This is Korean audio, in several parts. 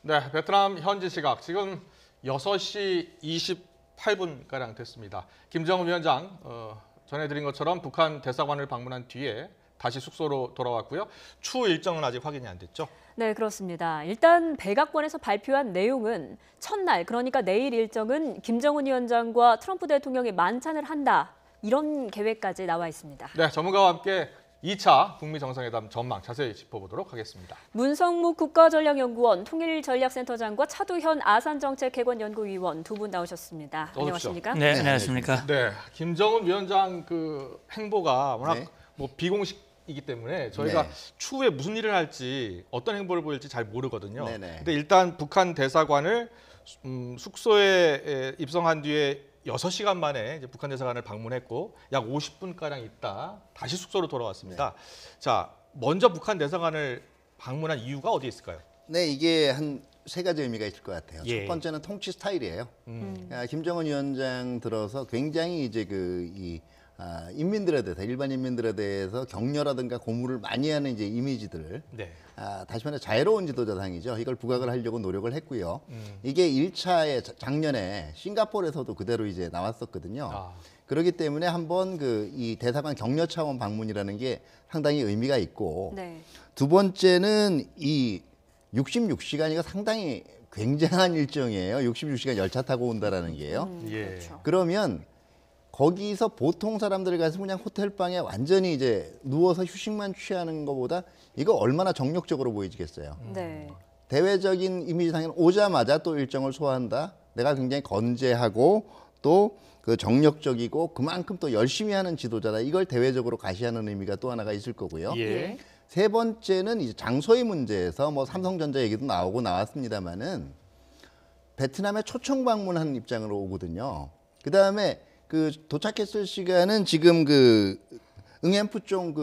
네, 베트남 현지 시각 지금 6시 28분가량 됐습니다. 김정은 위원장 전해드린 것처럼 북한 대사관을 방문한 뒤에 다시 숙소로 돌아왔고요. 추후 일정은 아직 확인이 안 됐죠? 네, 그렇습니다. 일단 백악관에서 발표한 내용은 첫날, 그러니까 내일 일정은 김정은 위원장과 트럼프 대통령이 만찬을 한다. 이런 계획까지 나와 있습니다. 네, 전문가와 함께 2차 북미 정상회담 전망 자세히 짚어보도록 하겠습니다. 문성묵 국가전략연구원 통일전략센터장과 차두현 아산정책개관연구위원 두 분 나오셨습니다. 안녕하십니까? 네, 안녕하십니까? 네, 김정은 위원장 그 행보가 워낙 네. 뭐 비공식이기 때문에 저희가 네. 추후에 무슨 일을 할지 어떤 행보를 보일지 잘 모르거든요. 네네. 근데 일단 북한 대사관을 숙소에 입성한 뒤에 6시간 만에 이제 북한 대사관을 방문했고 약 50분가량 있다 다시 숙소로 돌아왔습니다. 자, 먼저 북한 대사관을 방문한 이유가 어디에 있을까요? 네, 이게 한 세 가지 의미가 있을 것 같아요. 예. 첫 번째는 통치 스타일이에요. 김정은 위원장 들어서 굉장히 이제 인민들에 대해서 일반 인민들에 대해서 격려라든가 고무를 많이 하는 이제 이미지들을 네. 다시 말해 자유로운 지도자상이죠. 이걸 부각을 하려고 노력을 했고요. 이게 1차에 작년에 싱가포르에서도 그대로 이제 나왔었거든요. 아. 그렇기 때문에 한번 이 대사관 격려 차원 방문이라는 게 상당히 의미가 있고 네. 두 번째는 이 66시간이가 상당히 굉장한 일정이에요. 66시간 열차 타고 온다라는 게요. 예. 그렇죠. 그러면 거기서 보통 사람들이 가서 그냥 호텔방에 완전히 이제 누워서 휴식만 취하는 것보다 이거 얼마나 정력적으로 보이지겠어요. 네. 대외적인 이미지상에는 오자마자 또 일정을 소화한다. 내가 굉장히 건재하고 또 그 정력적이고 그만큼 또 열심히 하는 지도자다. 이걸 대외적으로 가시하는 의미가 또 하나가 있을 거고요. 예. 세 번째는 이제 장소의 문제에서 뭐 삼성전자 얘기도 나오고 나왔습니다만은 베트남에 초청 방문한 입장으로 오거든요. 그 다음에 그 도착했을 시간은 지금 응앤푸총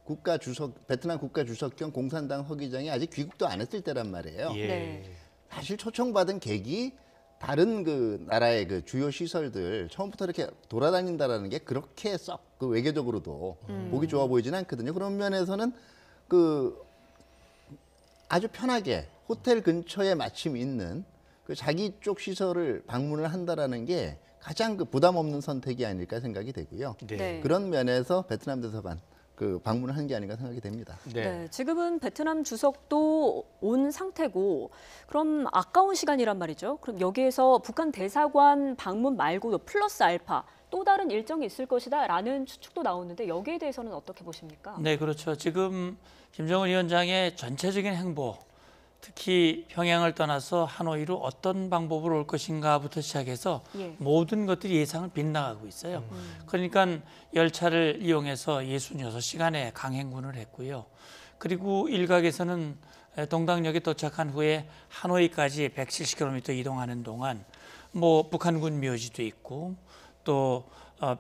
국가 주석 베트남 국가 주석 겸 공산당 서기장이 아직 귀국도 안 했을 때란 말이에요. 예. 네. 사실 초청받은 계기 다른 나라의 주요 시설들 처음부터 이렇게 돌아다닌다라는 게 그렇게 썩 외교적으로도 보기 좋아 보이진 않거든요. 그런 면에서는 아주 편하게 호텔 근처에 마침 있는 자기 쪽 시설을 방문을 한다라는 게 가장 부담 없는 선택이 아닐까 생각이 되고요. 네. 네. 그런 면에서 베트남 대사관 방문을 한 게 아닌가 생각이 됩니다. 네, 지금은 베트남 주석도 온 상태고 그럼 아까운 시간이란 말이죠. 그럼 여기에서 북한 대사관 방문 말고도 플러스 알파 또 다른 일정이 있을 것이다라는 추측도 나오는데 여기에 대해서는 어떻게 보십니까? 네, 그렇죠. 지금 김정은 위원장의 전체적인 행보, 특히 평양을 떠나서 하노이로 어떤 방법으로 올 것인가부터 시작해서 예. 모든 것들이 예상을 빗나가고 있어요. 그러니까 열차를 이용해서 66시간의 강행군을 했고요. 그리고 일각에서는 동당역에 도착한 후에 하노이까지 170km 이동하는 동안 뭐 북한군 묘지도 있고 또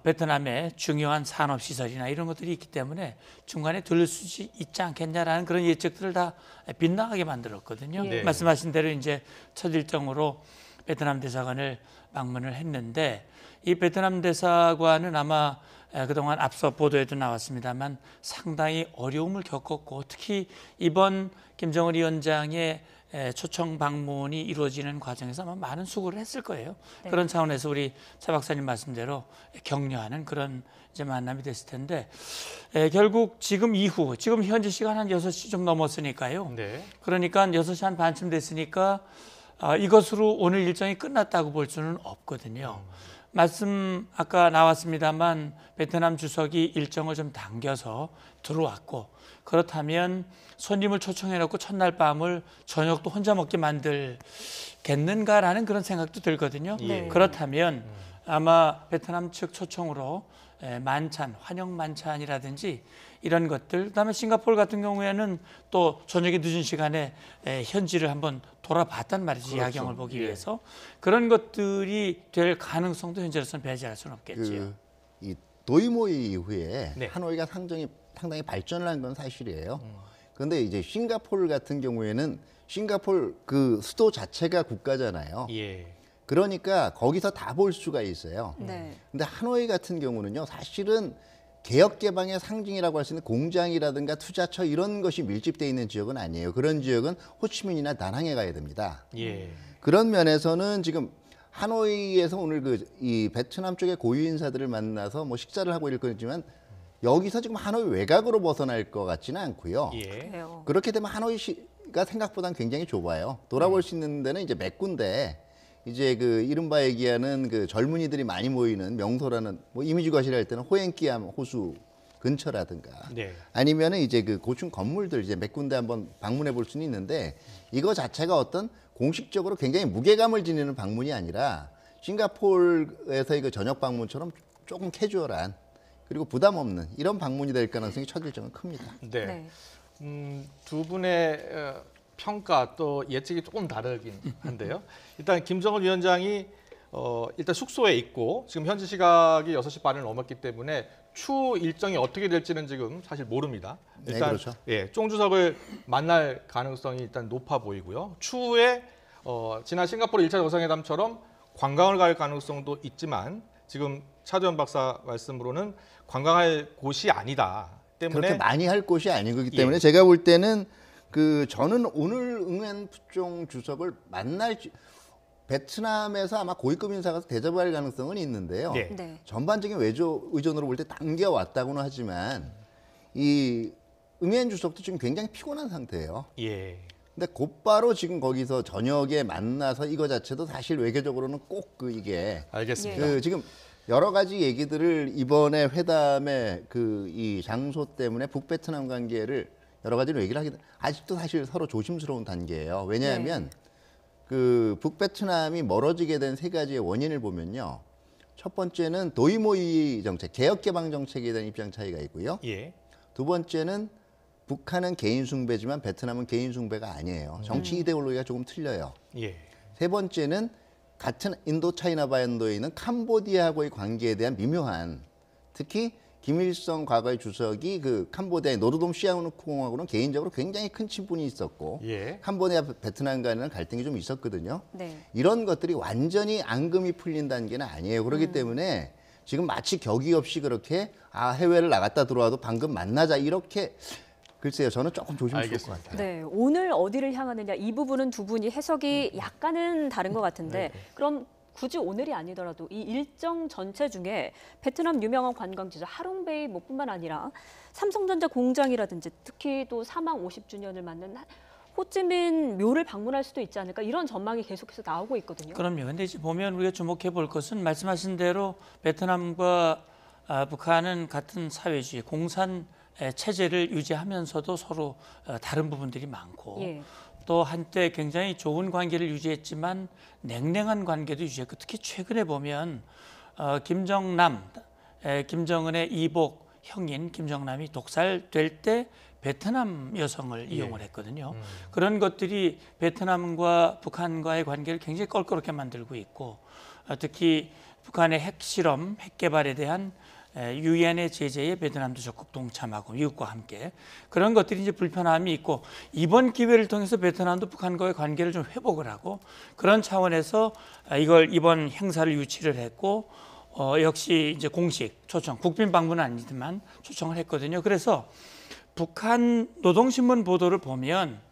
베트남의 중요한 산업시설이나 이런 것들이 있기 때문에 중간에 들릴 수 있지 않겠냐라는 그런 예측들을 다 빗나가게 만들었거든요. 네. 말씀하신 대로 이제 첫 일정으로 베트남 대사관을 방문을 했는데 이 베트남 대사관은 아마 그동안 앞서 보도에도 나왔습니다만 상당히 어려움을 겪었고 특히 이번 김정은 위원장의 초청 방문이 이루어지는 과정에서 아마 많은 수고를 했을 거예요. 네. 그런 차원에서 우리 차 박사님 말씀대로 격려하는 그런 이제 만남이 됐을 텐데 결국 지금 현지 시간 한 6시 좀 넘었으니까요. 네. 그러니까 6시 한 반쯤 됐으니까 이것으로 오늘 일정이 끝났다고 볼 수는 없거든요. 말씀 아까 나왔습니다만 베트남 주석이 일정을 좀 당겨서 들어왔고 그렇다면 손님을 초청해놓고 첫날 밤을 저녁도 혼자 먹게 만들겠는가라는 그런 생각도 들거든요. 네. 그렇다면 아마 베트남 측 초청으로 만찬, 환영 만찬이라든지 이런 것들, 그다음에 싱가포르 같은 경우에는 또 저녁에 늦은 시간에 현지를 한번 돌아봤단 말이죠. 그렇죠. 야경을 보기 예. 위해서 그런 것들이 될 가능성도 현재로서는 배제할 수는 없겠지요. 이 도이모이 이후에 네. 하노이가 상당히 발전을 한 건 사실이에요. 그런데 이제 싱가포르 같은 경우에는 싱가포르 수도 자체가 국가잖아요. 예. 그러니까 거기서 다 볼 수가 있어요. 네. 근데 하노이 같은 경우는요, 사실은 개혁 개방의 상징이라고 할 수 있는 공장이라든가 투자처 이런 것이 밀집되어 있는 지역은 아니에요. 그런 지역은 호치민이나 다낭에 가야 됩니다. 예. 그런 면에서는 지금 하노이에서 오늘 이 베트남 쪽의 고위 인사들을 만나서 뭐 식사를 하고 이럴 거지만 여기서 지금 하노이 외곽으로 벗어날 것 같지는 않고요. 예. 그래요. 그렇게 되면 하노이가 생각보다는 굉장히 좁아요. 돌아볼 수 있는 데는 이제 몇 군데 이제 그 이른바 얘기하는 그 젊은이들이 많이 모이는 명소라는 뭐 이미지 과시할 때는 호엔키암 호수 근처라든가 네. 아니면은 이제 그 고층 건물들 이제 몇 군데 한번 방문해 볼 수는 있는데 이거 자체가 어떤 공식적으로 굉장히 무게감을 지니는 방문이 아니라 싱가포르에서의 그 저녁 방문처럼 조금 캐주얼한 그리고 부담 없는 이런 방문이 될 가능성이 첫일정은 큽니다. 네. 네. 두 분의 평가 또 예측이 조금 다르긴 한데요. 일단 김정은 위원장이 일단 숙소에 있고 지금 현지 시각이 6시 반을 넘었기 때문에 추후 일정이 어떻게 될지는 지금 사실 모릅니다. 네, 일단 그렇죠. 예, 쫑 주석을 만날 가능성이 일단 높아 보이고요. 추후에 지난 싱가포르 1차 정상회담처럼 관광을 갈 가능성도 있지만 지금 차두현 박사 말씀으로는 관광할 곳이 아니다 때문에 그렇게 많이 할 곳이 아니기 때문에 예. 제가 볼 때는 저는 오늘 응엔 푸종 주석을 베트남에서 아마 고위급 인사가 대접할 가능성은 있는데요. 네. 네. 전반적인 외교 의존으로 볼 때 당겨왔다고는 하지만 이 응엔 주석도 지금 굉장히 피곤한 상태예요. 예. 근데 곧바로 지금 거기서 저녁에 만나서 이거 자체도 사실 외교적으로는 꼭 이게 알겠습니다. 지금 여러 가지 얘기들을 이번에 회담의 이 장소 때문에 북베트남 관계를 여러 가지로 얘기를 하게 아직도 사실 서로 조심스러운 단계예요. 왜냐하면 북베트남이 멀어지게 된 세 가지의 원인을 보면요. 첫 번째는 도이모이 정책, 개혁 개방 정책에 대한 입장 차이가 있고요. 예. 두 번째는 북한은 개인 숭배지만 베트남은 개인 숭배가 아니에요. 정치 이데올로기가 조금 틀려요. 예. 세 번째는 같은 인도 차이나 반도에 있는 캄보디아하고의 관계에 대한 미묘한 특히 김일성 과거의 주석이 캄보디아의 노르돔 시아누크 공화국은 개인적으로 굉장히 큰 친분이 있었고 예. 캄보디아 베트남 간에는 갈등이 좀 있었거든요. 네. 이런 것들이 완전히 앙금이 풀린 단계는 아니에요. 그렇기 때문에 지금 마치 격의 없이 그렇게 해외를 나갔다 들어와도 방금 만나자 이렇게 글쎄요. 저는 조금 조심스러울 것 알겠습니다. 같아요. 네, 오늘 어디를 향하느냐 이 부분은 두 분이 해석이 약간은 다른 것 같은데 그럼 굳이 오늘이 아니더라도 이 일정 전체 중에 베트남 유명한 관광지죠 하롱베이 뿐만 아니라 삼성전자 공장이라든지 특히 또 사망 50주년을 맞는 호찌민 묘를 방문할 수도 있지 않을까 이런 전망이 계속해서 나오고 있거든요. 그럼요. 근데 이제 보면 우리가 주목해 볼 것은 말씀하신 대로 베트남과 북한은 같은 사회주의 공산 체제를 유지하면서도 서로 다른 부분들이 많고 예. 또 한때 굉장히 좋은 관계를 유지했지만 냉랭한 관계도 유지했고 특히 최근에 보면 김정은의 이복 형인 김정남이 독살될 때 베트남 여성을 이용을 했거든요. 그런 것들이 베트남과 북한과의 관계를 굉장히 껄끄럽게 만들고 있고 특히 북한의 핵실험, 핵개발에 대한 유엔의 제재에 베트남도 적극 동참하고 미국과 함께 그런 것들이 이제 불편함이 있고 이번 기회를 통해서 베트남도 북한과의 관계를 좀 회복을 하고 그런 차원에서 이번 행사를 유치를 했고 역시 이제 공식 초청, 국빈 방문은 아니지만 초청을 했거든요. 그래서 북한 노동신문 보도를 보면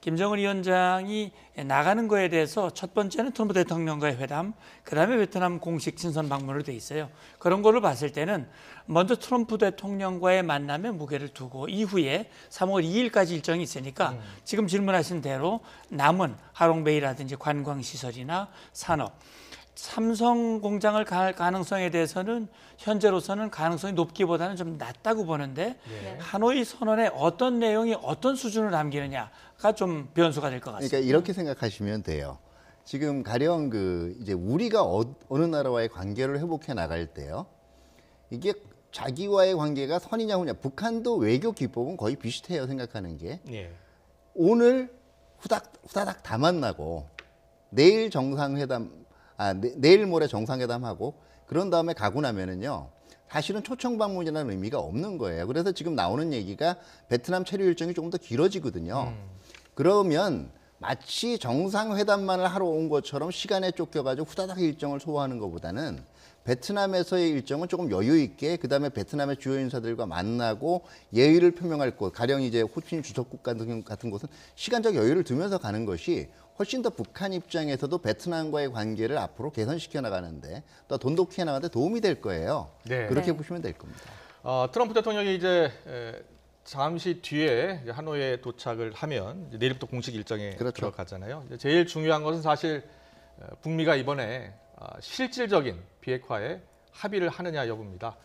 김정은 위원장이 나가는 거에 대해서 첫 번째는 트럼프 대통령과의 회담, 그다음에 베트남 공식 친선 방문으로 돼 있어요. 그런 거를 봤을 때는 먼저 트럼프 대통령과의 만남에 무게를 두고 이후에 3월 2일까지 일정이 있으니까 지금 질문하신 대로 남은 하롱베이라든지 관광시설이나 산업, 삼성 공장을 갈 가능성에 대해서는 현재로서는 가능성이 높기보다는 좀 낮다고 보는데 하노이 선언에 어떤 내용이 어떤 수준을 남기느냐가 좀 변수가 될 것 같습니다. 그러니까 이렇게 생각하시면 돼요. 지금 가령 이제 우리가 어느 나라와의 관계를 회복해 나갈 때요. 이게 자기와의 관계가 선이냐 후냐. 북한도 외교 기법은 거의 비슷해요. 생각하는 게. 예. 오늘 후다닥 다 만나고 내일 정상회담 내일 모레 정상회담하고 그런 다음에 가고 나면은요. 사실은 초청 방문이라는 의미가 없는 거예요. 그래서 지금 나오는 얘기가 베트남 체류 일정이 조금 더 길어지거든요. 그러면 마치 정상회담만을 하러 온 것처럼 시간에 쫓겨가지고 후다닥 일정을 소화하는 것보다는 베트남에서의 일정은 조금 여유 있게 그다음에 베트남의 주요 인사들과 만나고 예의를 표명할 곳, 가령 이제 호치민 주석국 같은 곳은 시간적 여유를 두면서 가는 것이 훨씬 더 북한 입장에서도 베트남과의 관계를 앞으로 개선시켜 나가는데 또 돈독히 해나가는데 도움이 될 거예요. 네. 그렇게 네. 보시면 될 겁니다. 트럼프 대통령이 이제 잠시 뒤에 이제 하노이에 도착을 하면 이제 내일부터 공식 일정에 그렇죠. 들어가잖아요. 이제 제일 중요한 것은 사실 북미가 이번에 실질적인 비핵화에 합의를 하느냐 여부입니다.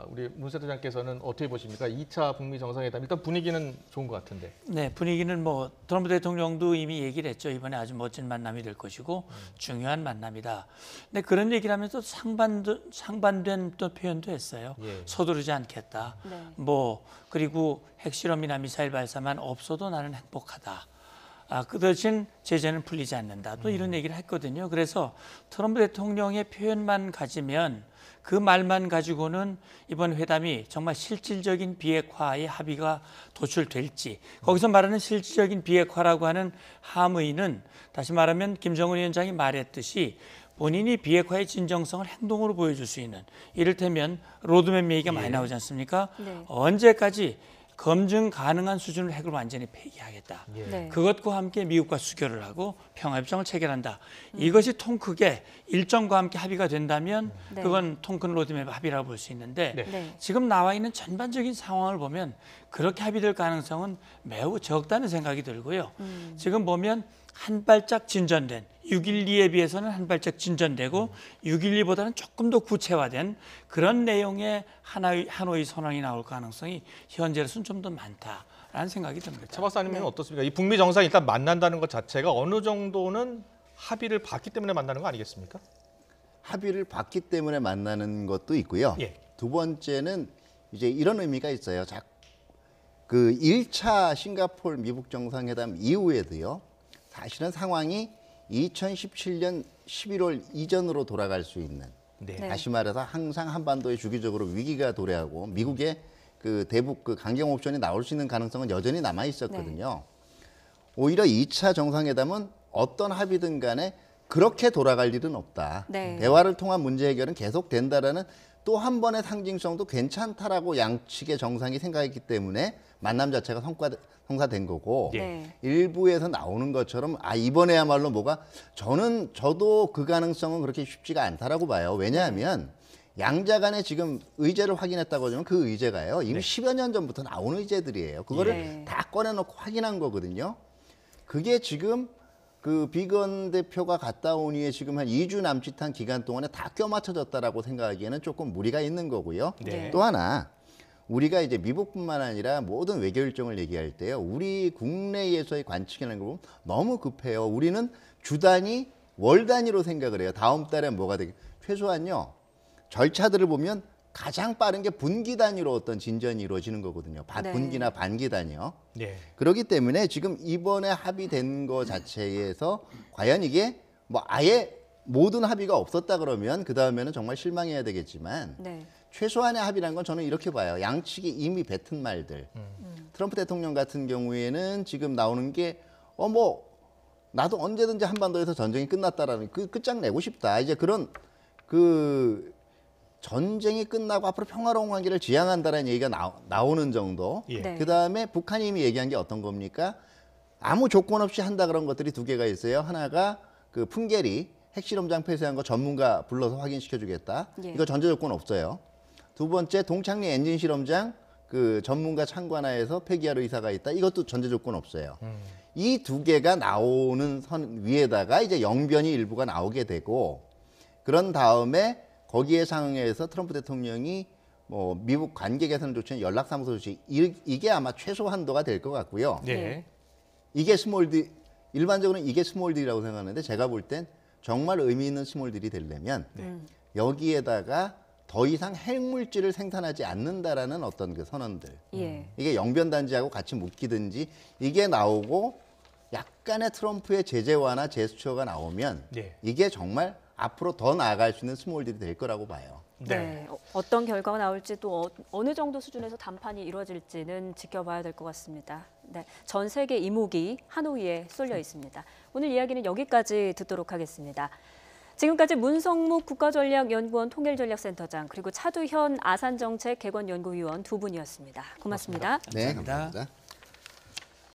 우리 문 센터장께서는 어떻게 보십니까? 2차 북미 정상회담 일단 분위기는 좋은 것 같은데. 네, 분위기는 뭐 트럼프 대통령도 이미 얘기를 했죠. 이번에 아주 멋진 만남이 될 것이고 중요한 만남이다. 근데 그런 얘기를 하면서 상반된 또 표현도 했어요. 예. 서두르지 않겠다. 네. 뭐 그리고 핵실험이나 미사일 발사만 없어도 나는 행복하다. 그 대신 제재는 풀리지 않는다. 또 이런 얘기를 했거든요. 그래서 트럼프 대통령의 표현만 가지면 그 말만 가지고는 이번 회담이 정말 실질적인 비핵화의 합의가 도출될지 거기서 말하는 실질적인 비핵화라고 하는 함의는 다시 말하면 김정은 위원장이 말했듯이 본인이 비핵화의 진정성을 행동으로 보여줄 수 있는 이를테면 로드맵 얘기가 많이 나오지 않습니까? 네. 언제까지 검증 가능한 수준으로 핵을 완전히 폐기하겠다. 네. 그것과 함께 미국과 수교를 하고 평화협정을 체결한다. 이것이 통 크게 일정과 함께 합의가 된다면 네. 그건 통 큰 로드맵 합의라고 볼 수 있는데 네. 네. 지금 나와 있는 전반적인 상황을 보면 그렇게 합의될 가능성은 매우 적다는 생각이 들고요. 지금 보면 한 발짝 진전된 6.12에 비해서는 한 발짝 진전되고 6.12보다는 조금 더 구체화된 그런 내용의 하노이 선언이 나올 가능성이 현재로서는 좀 더 많다라는 생각이 듭니다. 차 박사님은 네. 어떻습니까? 이 북미 정상이 일단 만난다는 것 자체가 어느 정도는 합의를 봤기 때문에 만나는 거 아니겠습니까? 합의를 봤기 때문에 만나는 것도 있고요. 예. 두 번째는 이제 이런 의미가 있어요. 그 1차 싱가포르 미국 정상회담 이후에도요. 사실은 상황이 2017년 11월 이전으로 돌아갈 수 있는 네. 네. 다시 말해서 항상 한반도에 주기적으로 위기가 도래하고 미국의 그 대북 그 강경 옵션이 나올 수 있는 가능성은 여전히 남아 있었거든요. 오히려 2차 정상회담은 어떤 합의든 간에 그렇게 돌아갈 일은 없다. 네. 대화를 통한 문제 해결은 계속 된다라는 또 한 번의 상징성도 괜찮다라고 양측의 정상이 생각했기 때문에 만남 자체가 성사된 거고 네. 일부에서 나오는 것처럼 이번에야말로 뭐가 저도 그 가능성은 그렇게 쉽지가 않다라고 봐요. 왜냐하면 양자 간에 지금 의제를 확인했다고 하면 그 의제가요. 이미 10여 년 전부터 나온 의제들이에요. 그거를 네. 다 꺼내놓고 확인한 거거든요. 그게 지금 그 비건 대표가 갔다 온 이후에 지금 한 2주 남짓한 기간 동안에 다 껴맞춰졌다라고 생각하기에는 조금 무리가 있는 거고요. 네. 또 하나 우리가 이제 미국뿐만 아니라 모든 외교 일정을 얘기할 때요. 우리 국내에서의 관측이라는 거 보면 너무 급해요. 우리는 주 단위, 월 단위로 생각을 해요. 다음 달에 뭐가 되게 최소한요. 절차들을 보면 가장 빠른 게 분기 단위로 어떤 진전이 이루어지는 거거든요. 네. 분기나 반기 단위요. 네. 그렇기 때문에 지금 이번에 합의된 거 자체에서 과연 이게 뭐 아예 모든 합의가 없었다 그러면 그 다음에는 정말 실망해야 되겠지만 네. 최소한의 합의라는 건 저는 이렇게 봐요. 양측이 이미 뱉은 말들. 트럼프 대통령 같은 경우에는 지금 나오는 게 뭐 나도 언제든지 한반도에서 전쟁이 끝났다라는 그 끝장내고 싶다. 이제 그런 그 전쟁이 끝나고 앞으로 평화로운 관계를 지향한다는 얘기가 나오는 정도. 예. 네. 그다음에 북한이 이미 얘기한 게 어떤 겁니까? 아무 조건 없이 한다 그런 것들이 두 개가 있어요. 하나가 그 풍계리 핵실험장 폐쇄한 거 전문가 불러서 확인시켜 주겠다. 예. 이거 전제 조건 없어요. 두 번째 동창리 엔진 실험장 그 전문가 참관하에서 폐기할 의사가 있다. 이것도 전제 조건 없어요. 이 두 개가 나오는 선 위에다가 이제 영변이 일부가 나오게 되고 그런 다음에 거기에 상응해서 트럼프 대통령이 뭐 미국 관계 개선 조치는 연락사무소 조치 이게 아마 최소 한도가 될 것 같고요. 네. 이게 스몰 D 일반적으로는 이게 스몰 D라고 생각하는데 제가 볼 땐 정말 의미 있는 스몰 D이 되려면 여기에다가 더 이상 핵물질을 생산하지 않는다라는 어떤 그 선언들 예. 이게 영변단지하고 같이 묶이든지 이게 나오고 약간의 트럼프의 제재 완화 제스처가 나오면 네. 이게 정말 앞으로 더 나아갈 수 있는 스몰 D이 될 거라고 봐요. 네. 어떤 결과가 나올지 또 어느 정도 수준에서談判이 이루어질지는 지켜봐야 될 것 같습니다. 네. 전 세계 이목이 하노이에 쏠려 있습니다. 오늘 이야기는 여기까지 듣도록 하겠습니다. 지금까지 문성묵 국가전략연구원 통일전략센터장 그리고 차두현 아산정책 개건연구위원 두 분이었습니다. 고맙습니다. 네, 감사합니다. 감사합니다.